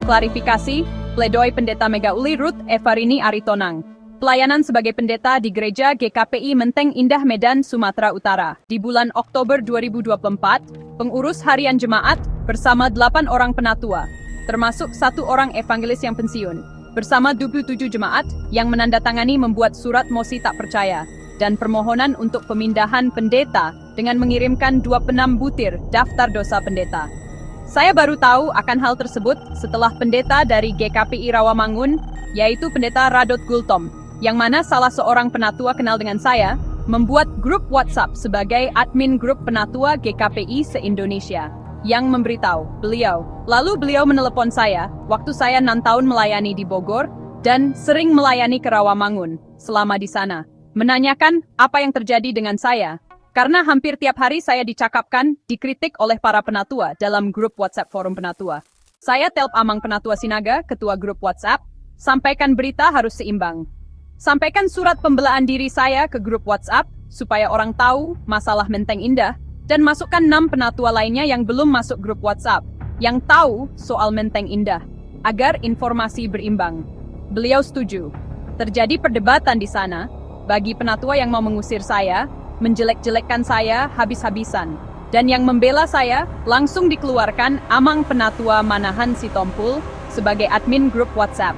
Klarifikasi, pledoi Pendeta Mega Uli Ruth Evarini Aritonang. Pelayanan sebagai pendeta di Gereja GKPI Menteng Indah Medan, Sumatera Utara. Di bulan Oktober 2024, pengurus harian jemaat bersama 8 orang penatua, termasuk 1 orang evangelis yang pensiun, bersama 27 jemaat yang menandatangani membuat surat mosi tak percaya dan permohonan untuk pemindahan pendeta dengan mengirimkan 26 butir daftar dosa pendeta. Saya baru tahu akan hal tersebut setelah pendeta dari GKPI Rawamangun, yaitu pendeta Radot Gultom, yang mana salah seorang penatua kenal dengan saya, membuat grup WhatsApp sebagai admin grup penatua GKPI se-Indonesia, yang memberitahu beliau. Lalu beliau menelepon saya, waktu saya 6 tahun melayani di Bogor, dan sering melayani ke Rawamangun, selama di sana. Menanyakan apa yang terjadi dengan saya, karena hampir tiap hari saya dicakapkan, dikritik oleh para penatua dalam grup WhatsApp forum penatua. Saya telp Amang Penatua Sinaga, ketua grup WhatsApp, sampaikan berita harus seimbang. Sampaikan surat pembelaan diri saya ke grup WhatsApp, supaya orang tahu masalah Menteng Indah, dan masukkan 6 penatua lainnya yang belum masuk grup WhatsApp, yang tahu soal Menteng Indah, agar informasi berimbang. Beliau setuju. Terjadi perdebatan di sana, bagi penatua yang mau mengusir saya, menjelek-jelekkan saya habis-habisan, dan yang membela saya langsung dikeluarkan Amang Penatua Manahan Sitompul sebagai admin grup WhatsApp.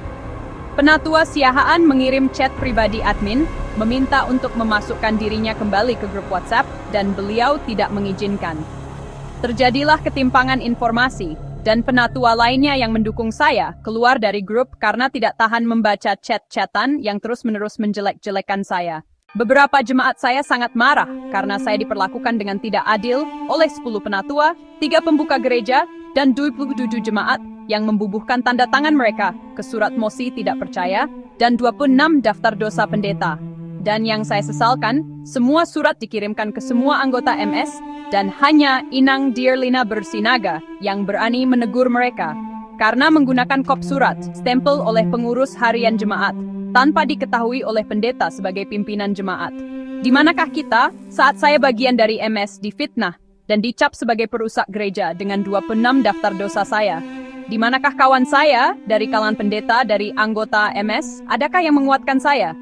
Penatua Siahaan mengirim chat pribadi admin, meminta untuk memasukkan dirinya kembali ke grup WhatsApp, dan beliau tidak mengizinkan. Terjadilah ketimpangan informasi, dan penatua lainnya yang mendukung saya keluar dari grup karena tidak tahan membaca chat-chatan yang terus-menerus menjelek-jelekan saya. Beberapa jemaat saya sangat marah karena saya diperlakukan dengan tidak adil oleh 10 penatua, 3 pembuka gereja, dan 27 jemaat yang membubuhkan tanda tangan mereka ke surat mosi tidak percaya dan 26 daftar dosa pendeta. Dan yang saya sesalkan, semua surat dikirimkan ke semua anggota MS dan hanya Inang Dierlina Bersinaga yang berani menegur mereka karena menggunakan kop surat stempel oleh pengurus harian jemaat tanpa diketahui oleh pendeta sebagai pimpinan jemaat. Di manakah kita saat saya bagian dari MS difitnah dan dicap sebagai perusak gereja dengan 26 daftar dosa saya? Di manakah kawan saya dari kalangan pendeta dari anggota MS? Adakah yang menguatkan saya?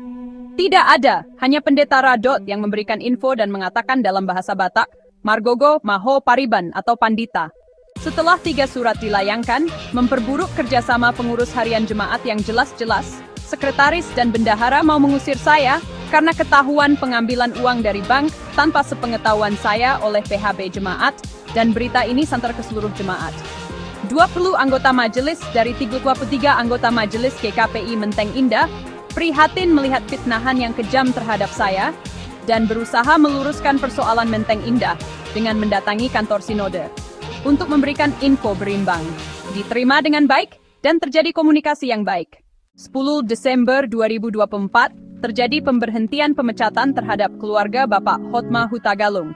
Tidak ada, hanya pendeta Radot yang memberikan info dan mengatakan dalam bahasa Batak, Margogo Maho Pariban atau Pandita. Setelah 3 surat dilayangkan, memperburuk kerjasama pengurus harian jemaat yang jelas-jelas, sekretaris dan bendahara mau mengusir saya karena ketahuan pengambilan uang dari bank tanpa sepengetahuan saya oleh PHB jemaat, dan berita ini santer ke seluruh jemaat. 20 anggota majelis dari 33 anggota majelis GKPI Menteng Indah prihatin melihat fitnahan yang kejam terhadap saya dan berusaha meluruskan persoalan Menteng Indah dengan mendatangi kantor sinode untuk memberikan info berimbang. Diterima dengan baik dan terjadi komunikasi yang baik. 10 Desember 2024 terjadi pemberhentian pemecatan terhadap keluarga Bapak Hotma Hutagalung.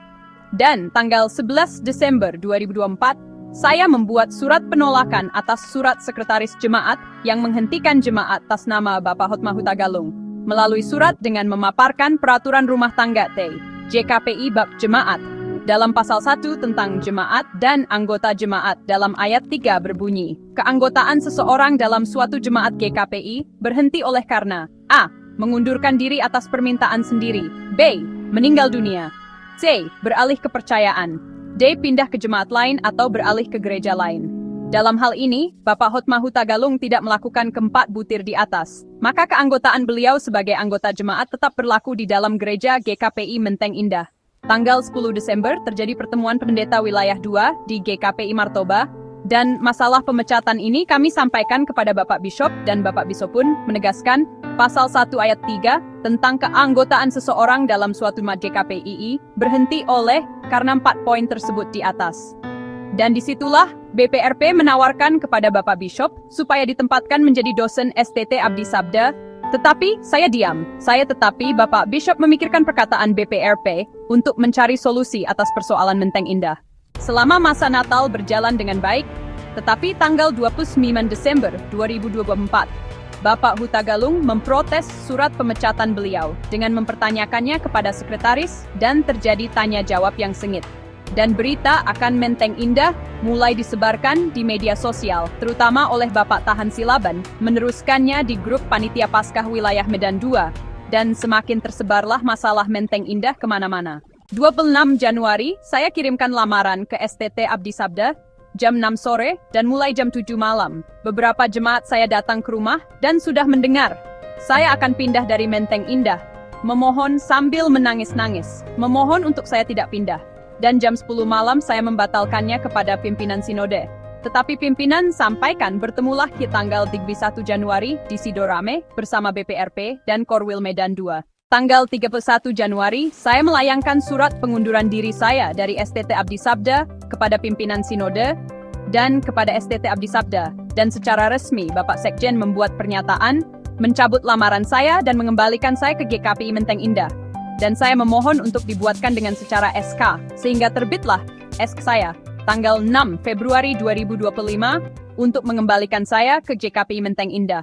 Dan tanggal 11 Desember 2024 saya membuat surat penolakan atas surat sekretaris jemaat yang menghentikan jemaat atas nama Bapak Hotma Hutagalung. Melalui surat dengan memaparkan peraturan rumah tangga T, JKPI Bab Jemaat, dalam pasal 1 tentang jemaat dan anggota jemaat dalam ayat 3 berbunyi, keanggotaan seseorang dalam suatu jemaat GKPI berhenti oleh karena A. Mengundurkan diri atas permintaan sendiri, B. Meninggal dunia, C. Beralih kepercayaan, D. Pindah ke jemaat lain atau beralih ke gereja lain. Dalam hal ini, Bapak Hotma Hutagalung tidak melakukan keempat butir di atas, maka keanggotaan beliau sebagai anggota jemaat tetap berlaku di dalam gereja GKPI Menteng Indah. Tanggal 10 Desember terjadi pertemuan pendeta wilayah 2 di GKPI Martoba, dan masalah pemecatan ini kami sampaikan kepada Bapak Bishop, dan Bapak Bishop pun menegaskan pasal 1 ayat 3 tentang keanggotaan seseorang dalam suatu jemaat GKPII berhenti oleh karena 4 poin tersebut di atas. Dan disitulah BPRP menawarkan kepada Bapak Bishop supaya ditempatkan menjadi dosen STT Abdi Sabda, tetapi saya diam. Tetapi Bapak Bishop memikirkan perkataan BPRP untuk mencari solusi atas persoalan Menteng Indah. Selama masa Natal berjalan dengan baik, tetapi tanggal 29 Desember 2024, Bapak Hutagalung memprotes surat pemecatan beliau dengan mempertanyakannya kepada sekretaris dan terjadi tanya jawab yang sengit. Dan berita akan Menteng Indah mulai disebarkan di media sosial, terutama oleh Bapak Tahan Silaban, meneruskannya di grup Panitia Paskah Wilayah Medan II, dan semakin tersebarlah masalah Menteng Indah kemana-mana. 26 Januari, saya kirimkan lamaran ke STT Abdi Sabda, jam 6 sore, dan mulai jam 7 malam. Beberapa jemaat saya datang ke rumah, dan sudah mendengar. Saya akan pindah dari Menteng Indah. Memohon sambil menangis-nangis. Memohon untuk saya tidak pindah. Dan jam 10 malam saya membatalkannya kepada pimpinan sinode. Tetapi pimpinan sampaikan bertemulah di tanggal 31 Januari di Sidorame bersama BPRP dan Korwil Medan II. Tanggal 31 Januari, saya melayangkan surat pengunduran diri saya dari STT Abdi Sabda kepada pimpinan sinode dan kepada STT Abdi Sabda. Dan secara resmi, Bapak Sekjen membuat pernyataan, mencabut lamaran saya dan mengembalikan saya ke GKPI Menteng Indah. Dan saya memohon untuk dibuatkan dengan secara SK, sehingga terbitlah SK saya tanggal 6 Februari 2025 untuk mengembalikan saya ke GKPI Menteng Indah.